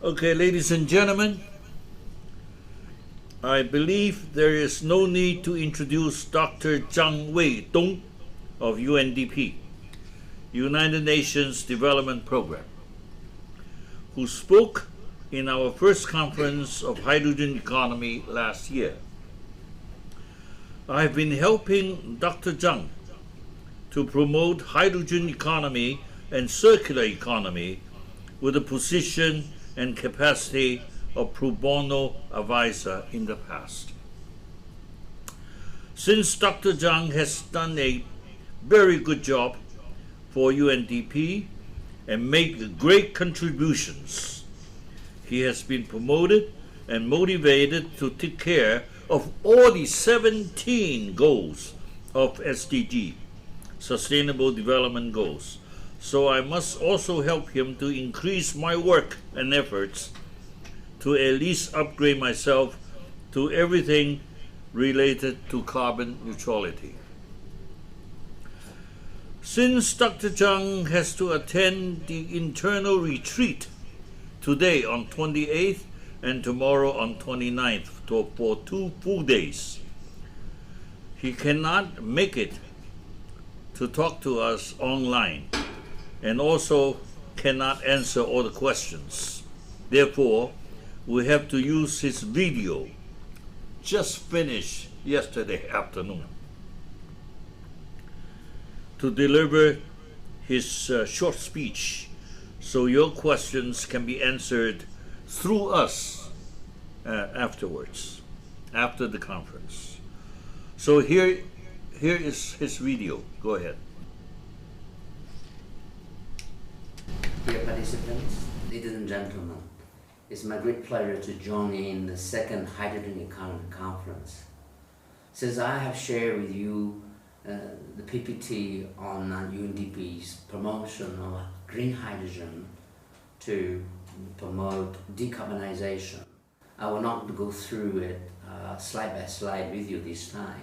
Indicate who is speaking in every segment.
Speaker 1: Okay, ladies and gentlemen, I believe there is no need to introduce Dr. ZHANG Wei-Dong of UNDP, United Nations Development Program, who spoke in our first conference of hydrogen economy last year. I have been helping Dr. ZHANG to promote hydrogen economy and circular economy with the position and capacity of pro bono advisor in the past. Since Dr. ZHANG has done a very good job for UNDP and made great contributions, he has been promoted and motivated to take care of all the 17 goals of SDG, Sustainable Development Goals. So I must also help him to increase my work and efforts to at least upgrade myself to everything related to carbon neutrality. Since Dr. ZHANG has to attend the internal retreat today on 28th and tomorrow on 29th for 2 full days, he cannot make it to talk to us online and also cannot answer all the questions. Therefore, we have to use his video, just finished yesterday afternoon, to deliver his short speech, so your questions can be answered through us afterwards, after the conference. So here is his video. Go ahead.
Speaker 2: Dear participants, ladies and gentlemen, it's my great pleasure to join in the second Hydrogen Economy Conference. Since I have shared with you the PPT on UNDP's promotion of green hydrogen to promote decarbonization, I will not go through it slide by slide with you this time,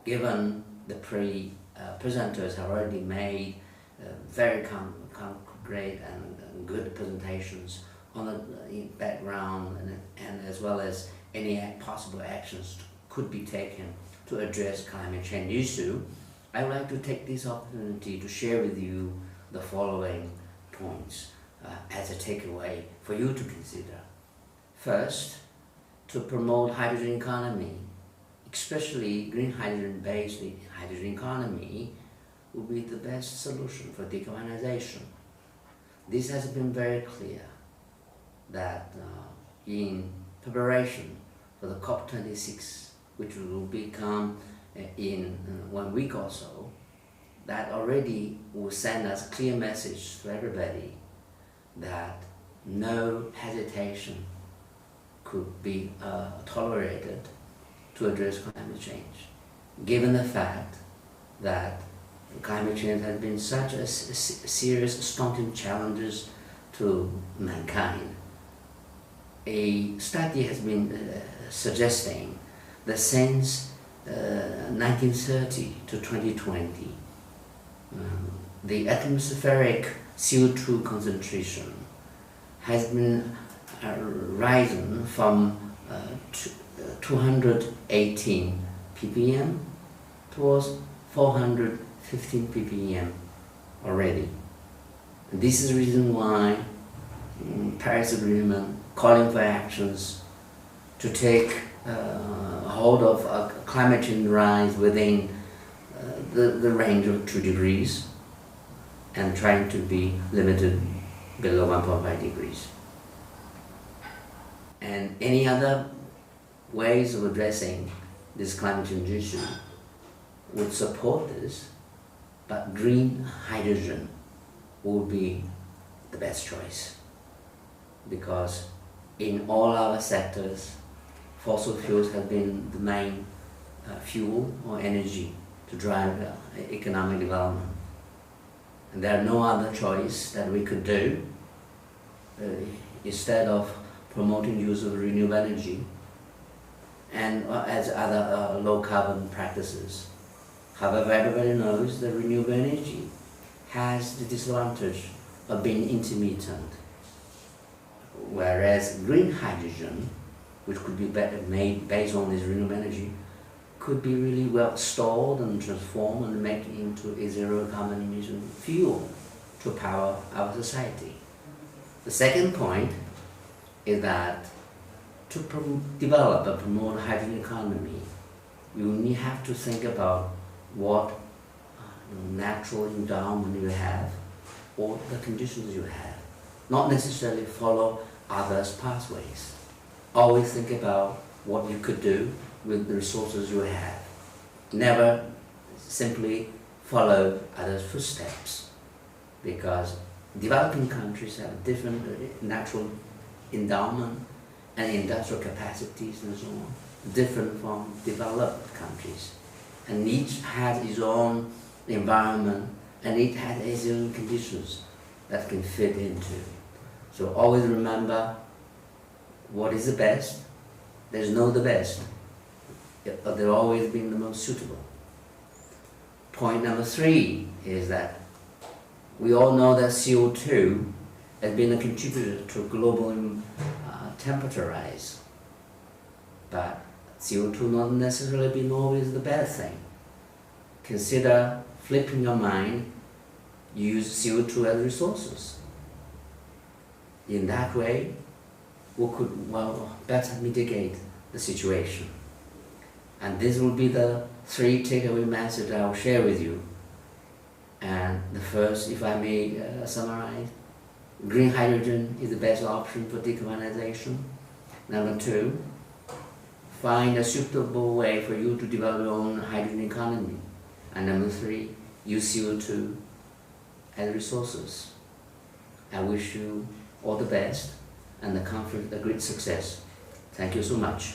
Speaker 2: given the presenters have already made very concrete and good presentations on the background and as well as any possible actions could be taken to address climate change issue. I would like to take this opportunity to share with you the following points as a takeaway for you to consider. First, to promote hydrogen economy, especially green hydrogen-based hydrogen economy, will be the best solution for decarbonization. This has been very clear that in preparation for the COP26, which will become in 1 week or so, that already will send us a clear message to everybody that no hesitation could be tolerated to address climate change, given the fact that climate change has been such a serious, stunting challenges to mankind. A study has been suggesting that since 1930 to 2020, the atmospheric CO2 concentration has been rising from 218 ppm towards 415 ppm already. And this is the reason why Paris Agreement calling for actions to take hold of climate change rise within the range of 2 degrees and trying to be limited below 1.5 degrees. And any other ways of addressing this climate change issue would support this, but green hydrogen would be the best choice, because in all our sectors, fossil fuels have been the main fuel or energy to drive economic development. And there are no other choice that we could do instead of promoting use of renewable energy and as other low carbon practices. However, everybody knows that renewable energy has the disadvantage of being intermittent. Whereas green hydrogen, which could be made based on this renewable energy, could be really well stored and transformed and made into a zero carbon emission fuel to power our society. The second point is that to develop and promote a hydrogen economy, you only have to think about what natural endowment you have or the conditions you have, not necessarily follow others' pathways. Always think about what you could do with the resources you have. Never simply follow others' footsteps, because developing countries have different natural endowment and industrial capacities and so on, different from developed countries. And each has its own environment and it has its own conditions that can fit into. So always remember what is the best. There's no the best, but they've always been the most suitable. Point number 3 is that we all know that CO2 has been a contributor to global temperature rise. But CO2 not necessarily been always the bad thing. Consider flipping your mind, use CO2 as resources. In that way, we could better mitigate the situation. And this will be the 3 takeaway messages I will share with you. And the first, if I may summarize, green hydrogen is the best option for decarbonization. Number 2, find a suitable way for you to develop your own hydrogen economy. And number 3, use CO2 as resources. I wish you all the best and the conference a great success. Thank you so much.